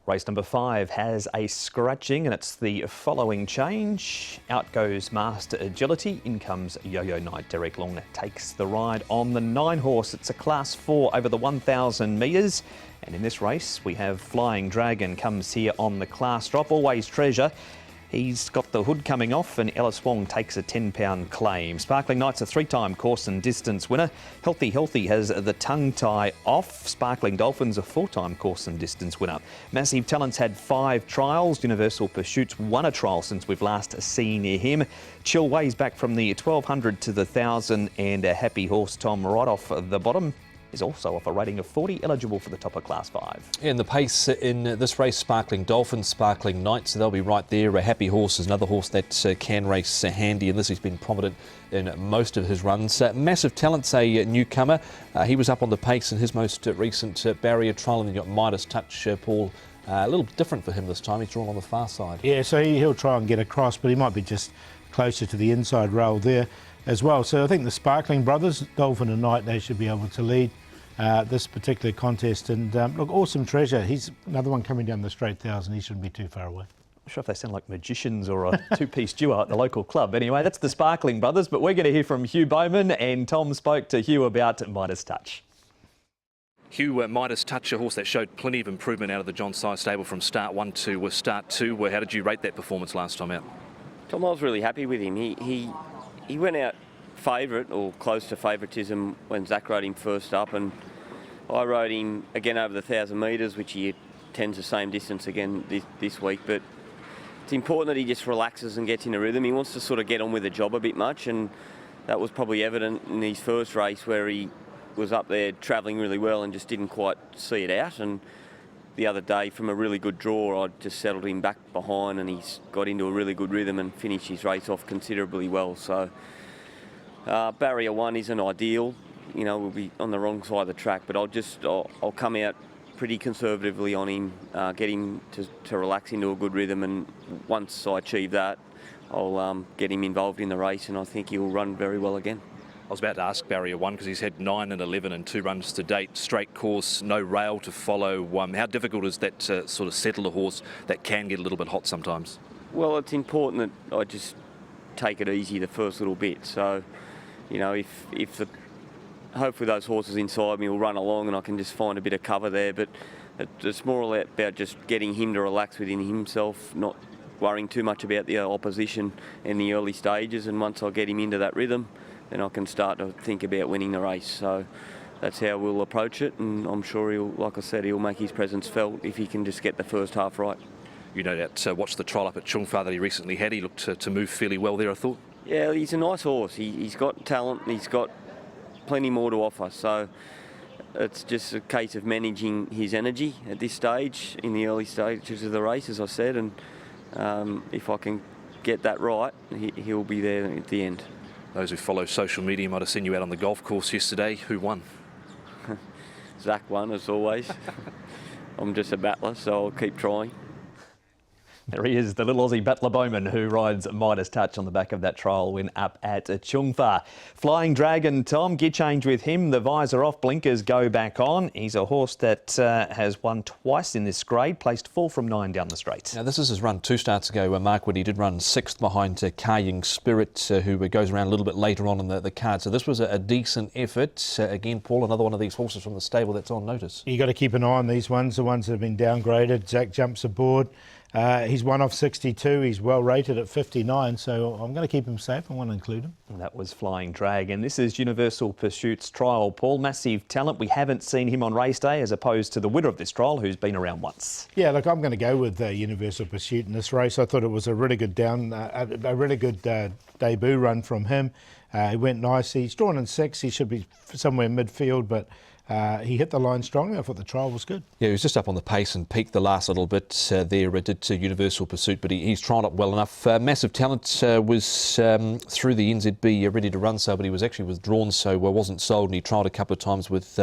Race number 5 has a scratching and it's the following change. Out goes Master Agility, in comes Yo-Yo Knight. Derek Long takes the ride on the 9 horse. It's a class 4 over the 1,000 metres. And in this race we have Flying Dragon comes here on the class drop. Always Treasure. He's got the hood coming off and Ellis Wong takes a £10 claim. Sparkling Knight's a 3-time course and distance winner. Healthy has the tongue tie off. Sparkling Dolphin's a 4-time course and distance winner. Massive Talent's had 5 trials. Universal Pursuit's won a trial since we've last seen him. Chill Way's back from the 1200 to the 1000 and a Happy Horse Tom right off the bottom is also off a rating of 40, eligible for the top of Class 5. And the pace in this race, Sparkling Dolphin, Sparkling Knight, so they'll be right there. A Happy Horse is another horse that can race handy, and this has been prominent in most of his runs. Massive Talent's a newcomer. He was up on the pace in his most recent barrier trial, and then you got Midas Touch, Paul. A little different for him this time. He's drawn on the far side. Yeah, so he'll try and get across, but he might be just closer to the inside rail there as well. So I think the Sparkling brothers, Dolphin and Knight, they should be able to lead this particular contest. And look, Awesome Treasure, he's another one coming down the straight 1,000. He shouldn't be too far away. I'm sure if they sound like magicians or a two-piece duo at the local club. Anyway, that's the Sparkling brothers, but we're going to hear from Hugh Bowman, and Tom spoke to Hugh about Midas Touch. Hugh, Midas Touch, a horse that showed plenty of improvement out of the John Size stable from start 1 to start 2. How did you rate that performance last time out? Tom, I was really happy with him. He went out favourite or close to favouritism when Zach rode him first up, and I rode him again over the 1,000 metres, which he tends the same distance again this week. But it's important that he just relaxes and gets in a rhythm. He wants to sort of get on with the job a bit much, and that was probably evident in his first race where he was up there travelling really well and just didn't quite see it out. And the other day, from a really good draw, I just settled him back behind and he's got into a really good rhythm and finished his race off considerably well. So barrier 1 isn't ideal. You know, we'll be on the wrong side of the track, but I'll come out pretty conservatively on him, get him to relax into a good rhythm, and once I achieve that, I'll get him involved in the race, and I think he'll run very well again. I was about to ask barrier 1 because he's had 9 and 11 and 2 runs to date, straight course, no rail to follow. How difficult is that to sort of settle a horse that can get a little bit hot sometimes? Well, it's important that I just take it easy the first little bit. So, you know, hopefully those horses inside me will run along and I can just find a bit of cover there. But it's more about just getting him to relax within himself, not worrying too much about the opposition in the early stages. And once I get him into that rhythm, then I can start to think about winning the race. So that's how we'll approach it. And I'm sure like I said, he'll make his presence felt if he can just get the first half right. You know that watched the trial up at Chungfa that he recently had. He looked to move fairly well there, I thought. Yeah, he's a nice horse. He's got talent. He's got plenty more to offer, so it's just a case of managing his energy at this stage, in the early stages of the race, as I said, and if I can get that right, he'll be there at the end. Those who follow social media might have seen you out on the golf course yesterday. Who won? Zach won, as always. I'm just a battler, so I'll keep trying. There he is, the little Aussie battler Bowman who rides Midas Touch on the back of that trial win up at Chungfa. Flying Dragon, Tom, gear change with him. The visor off, blinkers go back on. He's a horse that has won twice in this grade, placed 4 from 9 down the straight. Now, this is his run 2 starts ago. Mark Wood, he did run 6th behind Carrying Spirit, who goes around a little bit later on in the card. So this was a decent effort. Again, Paul, another one of these horses from the stable that's on notice. You've got to keep an eye on these ones, the ones that have been downgraded. Zach jumps aboard. He's 1 off 62. He's well rated at 59, so I'm going to keep him safe. I want to include him. And that was Flying Dragon. This is Universal Pursuit's trial. Paul, Massive Talent. We haven't seen him on race day as opposed to the winner of this trial, who's been around once. Yeah, look, I'm going to go with Universal Pursuit in this race. I thought it was a really good debut run from him. He went nicely. He's drawn in 6. He should be somewhere midfield, but he hit the line strongly. I thought the trial was good. Yeah, he was just up on the pace and peaked the last little bit there. It did Universal Pursuit, but he's trialled up well enough. Massive Talent was through the NZB ready to run, but he was actually withdrawn, so wasn't sold, and he trialled a couple of times with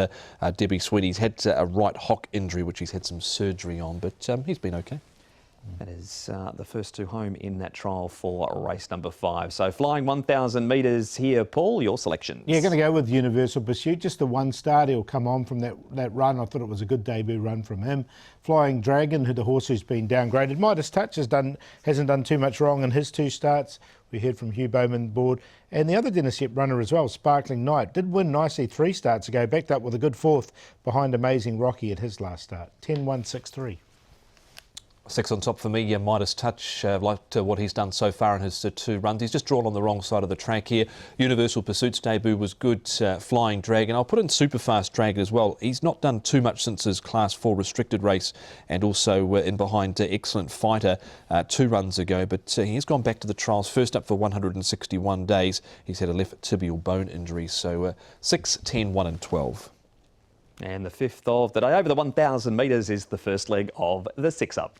Debbie Sweet. He's had a right hock injury, which he's had some surgery on, but he's been okay. That is the first two home in that trial for race number 5. So flying 1,000 metres here, Paul, your selections. Yeah, going to go with Universal Pursuit. Just the one start, he'll come on from that run. I thought it was a good debut run from him. Flying Dragon, the horse who's been downgraded. Midas Touch hasn't done too much wrong in his 2 starts. We heard from Hugh Bowman board. And the other Dennis Yep runner as well, Sparkling Night, did win nicely 3 starts ago, backed up with a good 4th behind Amazing Rocky at his last start. 10-1-6-3. 6 on top for me, Midas Touch. Liked what he's done so far in his 2 runs. He's just drawn on the wrong side of the track here. Universal Pursuit's debut was good. Flying Dragon. I'll put in Superfast Dragon as well. He's not done too much since his Class 4 restricted race, and also in behind Excellent Fighter 2 runs ago. But he's gone back to the trials, first up for 161 days. He's had a left tibial bone injury. So 6, 10, 1 and 12. And the 5th of the day over the 1,000 metres is the first leg of the 6 Up.